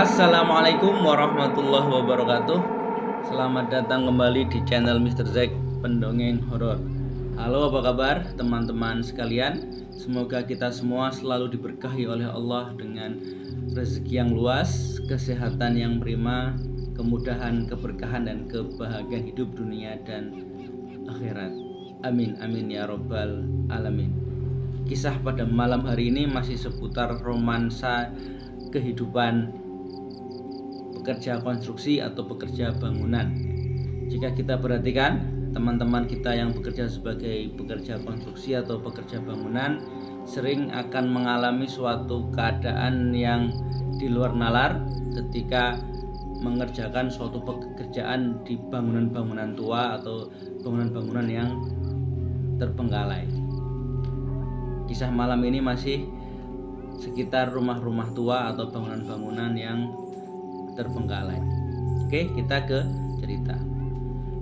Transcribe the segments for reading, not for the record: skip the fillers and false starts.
Assalamualaikum warahmatullahi wabarakatuh. Selamat datang kembali di channel Mr. Zack Pendongeng Horor. Halo, apa kabar teman-teman sekalian? Semoga kita semua selalu diberkahi oleh Allah dengan rezeki yang luas, kesehatan yang prima, kemudahan, keberkahan dan kebahagiaan hidup dunia dan akhirat. Amin amin ya robbal alamin. Kisah pada malam hari ini masih seputar romansa kehidupan pekerja konstruksi atau pekerja bangunan. Jika kita perhatikan, teman-teman kita yang bekerja sebagai pekerja konstruksi atau pekerja bangunan sering akan mengalami suatu keadaan yang di luar nalar ketika mengerjakan suatu pekerjaan di bangunan-bangunan tua atau bangunan-bangunan yang terbengkalai. Kisah malam ini masih sekitar rumah-rumah tua atau bangunan-bangunan yang terbengkalai. Oke, kita ke cerita.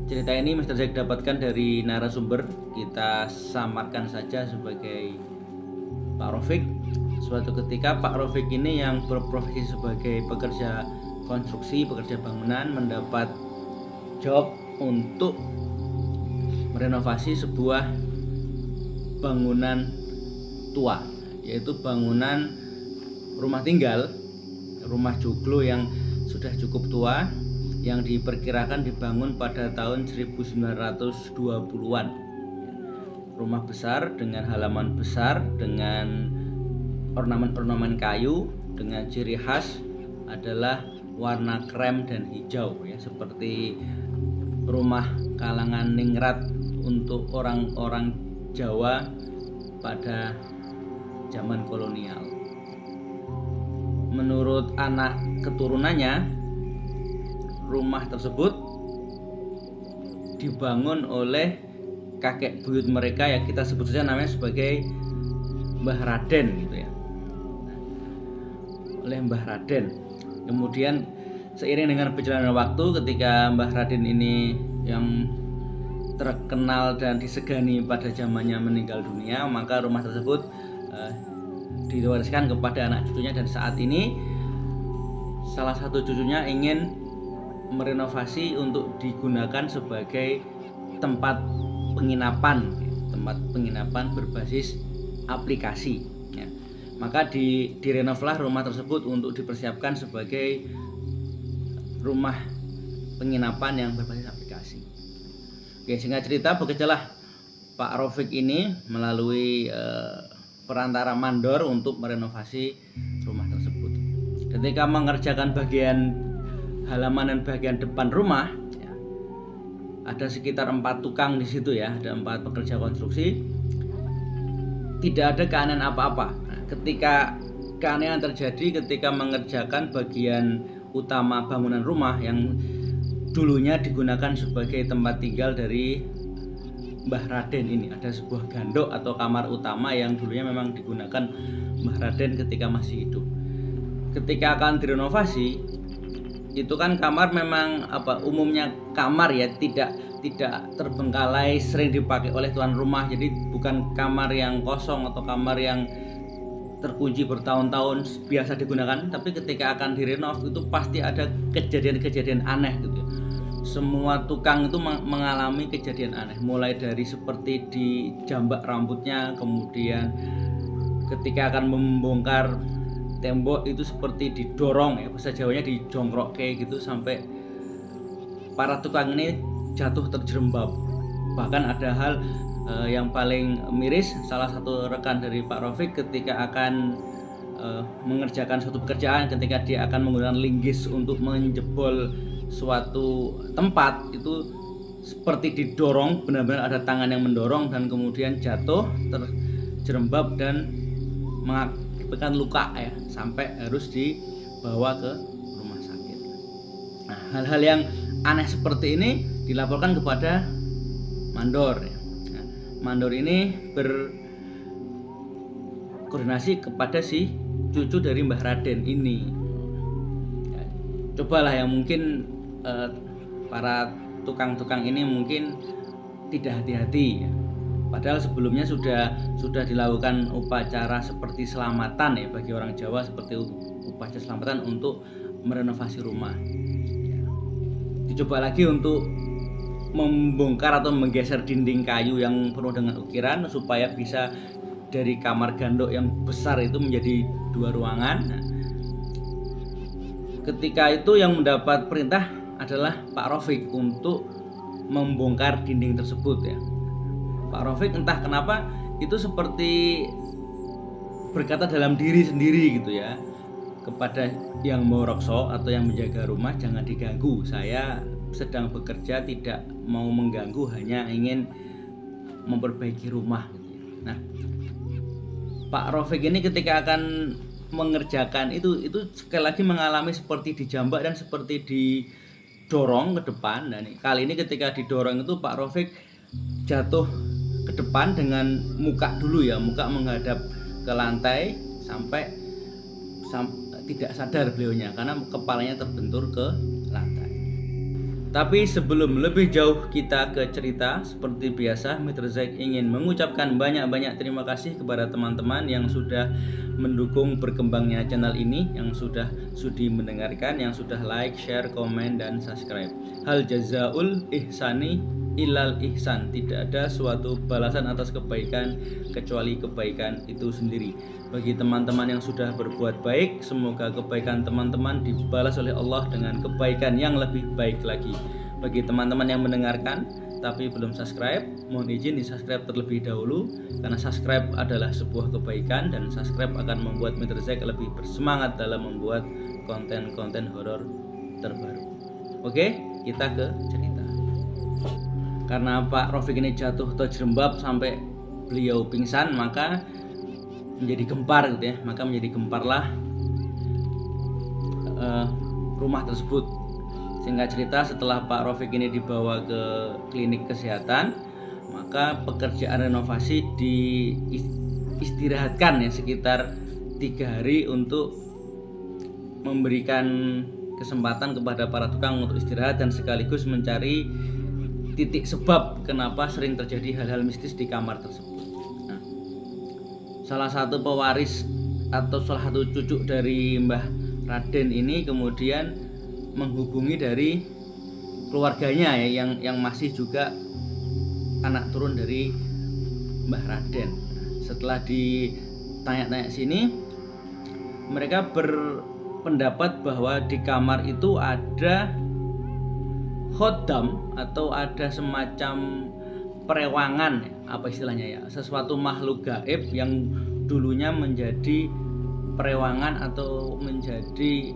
Cerita ini Mr. Zack dapatkan dari narasumber. Kita samarkan saja sebagai Pak Rofik. Suatu ketika Pak Rofik ini yang berprofesi sebagai pekerja konstruksi, pekerja bangunan, mendapat job untuk merenovasi sebuah bangunan tua, yaitu bangunan rumah tinggal, rumah joglo yang sudah cukup tua, yang diperkirakan dibangun pada tahun 1920-an. Rumah besar dengan halaman besar, dengan ornamen-ornamen kayu, dengan ciri khas adalah warna krem dan hijau, ya, seperti rumah kalangan ningrat untuk orang-orang Jawa pada zaman kolonial. Menurut anak keturunannya, rumah tersebut dibangun oleh kakek buyut mereka yang kita sebut saja namanya sebagai Mbah Raden, gitu ya. Oleh Mbah Raden. Kemudian seiring dengan perjalanan waktu, ketika Mbah Raden ini yang terkenal dan disegani pada zamannya meninggal dunia, maka rumah tersebut diwariskan kepada anak cucunya, dan saat ini salah satu cucunya ingin merenovasi untuk digunakan sebagai tempat penginapan berbasis aplikasi, ya. Maka direnovlah rumah tersebut untuk dipersiapkan sebagai rumah penginapan yang berbasis aplikasi. Oke, singkat cerita, bekerjalah Pak Rofik ini melalui perantara mandor untuk merenovasi rumah tersebut. Ketika mengerjakan bagian halaman dan bagian depan rumah, ya, ada sekitar 4 tukang di situ, ya, ada 4 pekerja konstruksi. Tidak ada keanehan apa-apa. Nah, ketika keanehan terjadi ketika mengerjakan bagian utama bangunan rumah yang dulunya digunakan sebagai tempat tinggal dari Mbah Raden ini. Ada sebuah gandok atau kamar utama yang dulunya memang digunakan Mbah Raden ketika masih hidup. Ketika akan direnovasi, itu kan kamar memang umumnya kamar, ya, tidak terbengkalai, sering dipakai oleh tuan rumah. Jadi bukan kamar yang kosong atau kamar yang terkunci bertahun-tahun biasa digunakan, tapi ketika akan direnov itu pasti ada kejadian-kejadian aneh, gitu ya. Semua tukang itu mengalami kejadian aneh, mulai dari seperti dijambak rambutnya, kemudian ketika akan membongkar tembok itu seperti didorong, ya, bahasa Jawanya dijongkrok kayak gitu, sampai para tukang ini jatuh terjerembab. Bahkan ada hal yang paling miris, salah satu rekan dari Pak Rofik ketika akan mengerjakan suatu pekerjaan, ketika dia akan menggunakan linggis untuk menjebol suatu tempat, itu seperti didorong, benar-benar ada tangan yang mendorong, dan kemudian jatuh terjerembab dan mengakibatkan luka, ya, sampai harus dibawa ke rumah sakit. Nah, hal-hal yang aneh seperti ini dilaporkan kepada mandor, ya. Nah, mandor ini berkoordinasi kepada si cucu dari Mbah Raden ini. Ya, cobalah yang mungkin para tukang-tukang ini mungkin tidak hati-hati, ya. Padahal sebelumnya sudah dilakukan upacara seperti selamatan, ya, bagi orang Jawa, seperti upacara selamatan untuk merenovasi rumah. Dicoba lagi untuk membongkar atau menggeser dinding kayu yang penuh dengan ukiran supaya bisa dari kamar gandok yang besar itu menjadi 2 ruangan. Ketika itu yang mendapat perintah adalah Pak Rafiq untuk membongkar dinding tersebut ya. Pak Rafiq entah kenapa itu seperti berkata dalam diri sendiri gitu ya, kepada yang mau rokso atau yang menjaga rumah, jangan diganggu, saya sedang bekerja, tidak mau mengganggu, hanya ingin memperbaiki rumah. Nah, Pak Rafiq ini ketika akan mengerjakan itu sekali lagi mengalami seperti dijambak dan seperti didorong ke depan. Dan kali ini ketika didorong itu Pak Rafiq jatuh ke depan dengan muka dulu ya, muka menghadap ke lantai sampai tidak sadar beliaunya karena kepalanya terbentur ke lantai. Tapi sebelum lebih jauh kita ke cerita, seperti biasa Mr. Zack ingin mengucapkan banyak-banyak terima kasih kepada teman-teman yang sudah mendukung berkembangnya channel ini, yang sudah sudi mendengarkan, yang sudah like, share, komen, dan subscribe. Hal jazaul ihsani ilal ihsan, tidak ada suatu balasan atas kebaikan kecuali kebaikan itu sendiri. Bagi teman-teman yang sudah berbuat baik, semoga kebaikan teman-teman dibalas oleh Allah dengan kebaikan yang lebih baik lagi. Bagi teman-teman yang mendengarkan tapi belum subscribe, mohon izin di subscribe terlebih dahulu, karena subscribe adalah sebuah kebaikan dan subscribe akan membuat Mr. Zack lebih bersemangat dalam membuat konten-konten horor terbaru. Oke, kita ke cerita. Karena Pak Rafiq ini jatuh terjerembab sampai beliau pingsan, maka menjadi gempar gitu ya, maka menjadi gemparlah rumah tersebut. Singkat cerita, setelah Pak Rafiq ini dibawa ke klinik kesehatan, maka pekerjaan renovasi diistirahatkan ya sekitar 3 hari untuk memberikan kesempatan kepada para tukang untuk istirahat dan sekaligus mencari titik sebab kenapa sering terjadi hal-hal mistis di kamar tersebut. Nah, salah satu pewaris atau salah satu cucu dari Mbah Raden ini kemudian menghubungi dari keluarganya ya, yang masih juga anak turun dari Mbah Raden. Setelah ditanya-tanya sini, mereka berpendapat bahwa di kamar itu ada khodam atau ada semacam perewangan, apa istilahnya ya, sesuatu makhluk gaib yang dulunya menjadi perewangan atau menjadi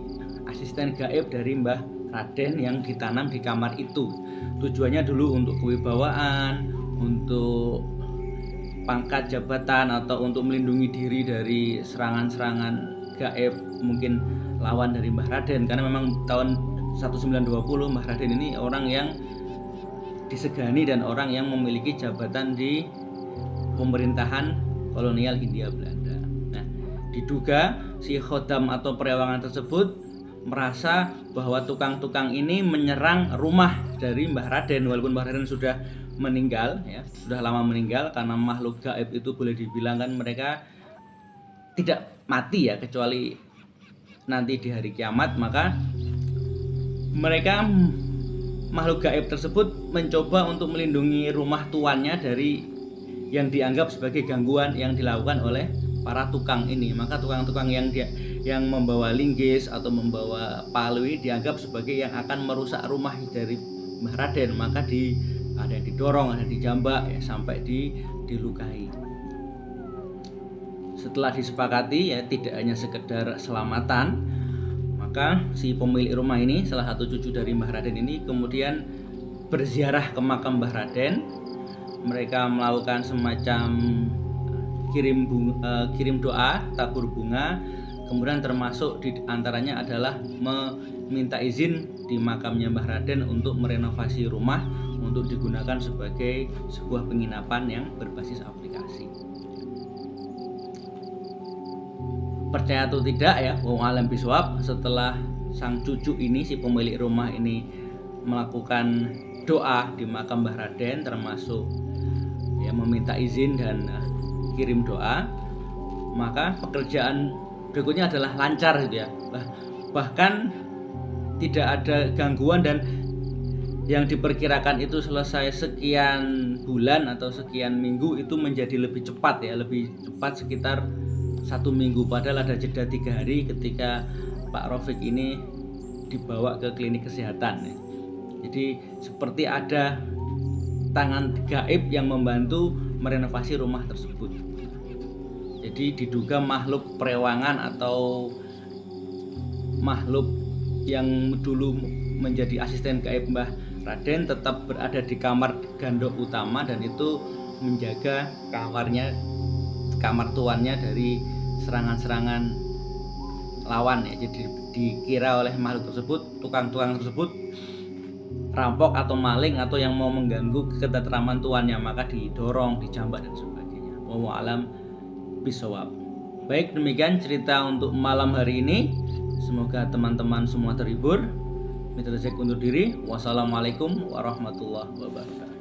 asisten gaib dari Mbah Raden yang ditanam di kamar itu. Tujuannya dulu untuk kewibawaan, untuk pangkat jabatan, atau untuk melindungi diri dari serangan-serangan gaib, mungkin lawan dari Mbah Raden, karena memang tahun 1920 Mbah Raden ini orang yang disegani dan orang yang memiliki jabatan di pemerintahan kolonial Hindia Belanda. Nah, diduga si khodam atau perewangan tersebut merasa bahwa tukang-tukang ini menyerang rumah dari Mbah Raden, walaupun Mbah Raden sudah meninggal ya, sudah lama meninggal, karena makhluk gaib itu boleh dibilang kan mereka tidak mati ya, kecuali nanti di hari kiamat. Maka mereka makhluk gaib tersebut mencoba untuk melindungi rumah tuannya dari yang dianggap sebagai gangguan yang dilakukan oleh para tukang ini. Maka tukang-tukang yang membawa linggis atau membawa palui dianggap sebagai yang akan merusak rumah dari Mbah Raden. Maka ada yang didorong, ada yang dijambak ya, sampai dilukai. Setelah disepakati ya, tidak hanya sekedar selamatan, maka si pemilik rumah ini, salah satu cucu dari Mbah Raden ini, kemudian berziarah ke makam Mbah Raden. Mereka melakukan semacam kirim doa, tabur bunga, kemudian termasuk di antaranya adalah meminta izin di makamnya Mbah Raden untuk merenovasi rumah untuk digunakan sebagai sebuah penginapan yang berbasis aplikasi. Percaya atau tidak ya, wong alam bisawab, setelah sang cucu ini, si pemilik rumah ini melakukan doa di makam Mbah Raden, termasuk ya meminta izin dan kirim doa, maka pekerjaan berikutnya adalah lancar gitu ya. Bahkan tidak ada gangguan, dan yang diperkirakan itu selesai sekian bulan atau sekian minggu itu menjadi lebih cepat ya, lebih cepat sekitar 1 minggu, padahal ada jeda 3 hari ketika Pak Rafiq ini dibawa ke klinik kesehatan ya. Jadi seperti ada tangan gaib yang membantu merenovasi rumah tersebut. Jadi diduga makhluk perewangan atau makhluk yang dulu menjadi asisten gaib Mbah Raden tetap berada di kamar gandok utama, dan itu menjaga kamar tuannya dari serangan-serangan lawan ya. Jadi dikira oleh makhluk tersebut, tukang-tukang tersebut, rampok atau maling atau yang mau mengganggu ketentraman tuannya, maka didorong, dijambak dan sebagainya. Wallahu alam bisawab. Baik, demikian cerita untuk malam hari ini. Semoga teman-teman semua terhibur. Mitra Zack undur diri. Wassalamualaikum warahmatullahi wabarakatuh.